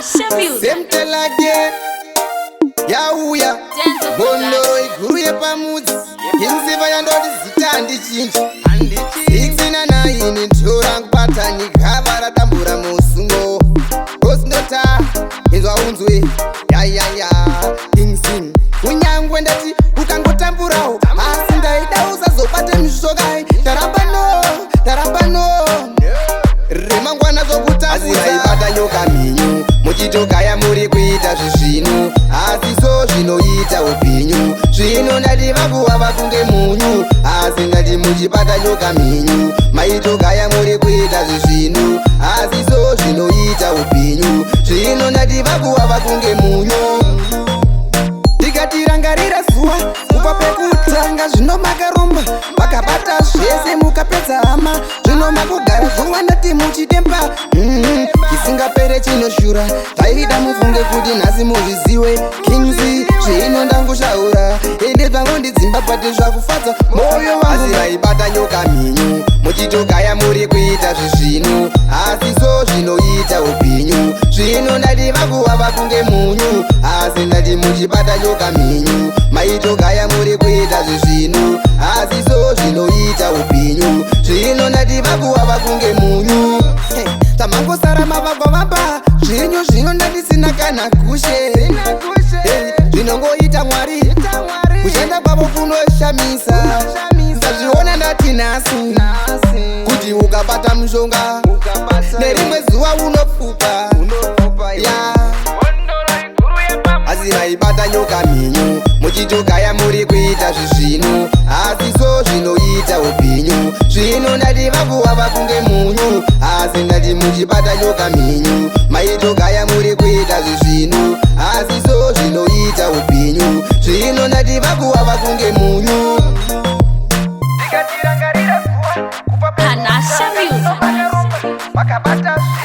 semtelage yauya mhondoro iguru yepamudzi KingCee FAYAH ndoti zita handichinji 6 ntora ngwatani gava radambura musungo kosinota inzwa unzwe yayaya KingCee kunyangwe ndati ukangotamburawo asi ndaida usazobate mishokai tarambano remangwana zokutaziraibata nyoka mhenyu muchitogaya muri kuita zvezvino asi so zvinoita upenyu zvino ndati vakuva vakunge munyu asi ndati muchibata nyoka mhenyu maitogaya muri kuita zvezvino asi so zvinoita upenyu zvino ndati vakuva vakunge munyu tikatirangarira zuva kubva pekutanga zvino makaromba makabata zvese mukapedza hama zvino makugara zuva ndati muchitemba chisingapere chinoshura taida mufunge kuti nhasi muzviziwe KingCee zvino ndangushaura ende dzangondidzimba pati zvakufadza moyo wangu vaibata nyoka mhenyu muchitogaya muri kuita zvezvino asi so zvinoita upenyu zvino ndati vakuva vakunge munyu asi ndati muchibata nyoka mhenyu maitogaya muri kuita zvezvino asi so zvinoita upenyu zvino ndati vakuva vakunge munyu tamangosara mavagwa vamba zvinyu zvino ndatisina kana kushe zvinongoita mwari kushanda kwavo kunoshamisa ndazviona ndati nhasi kuti ukabata mushonga nerimwe zuva unopfupa asi vaibata nyoka mhenyu muchitogaya muri kuita zvezvino asi so zvinoita upenyu zvino ndati vakuva vakunge munyu asi ndati muchibata nyoka mhenyu maitogaya muri kuita zvezvino asi so zvinoita upenyu zvino ndati vakuva vakunge munyu Panasha Music.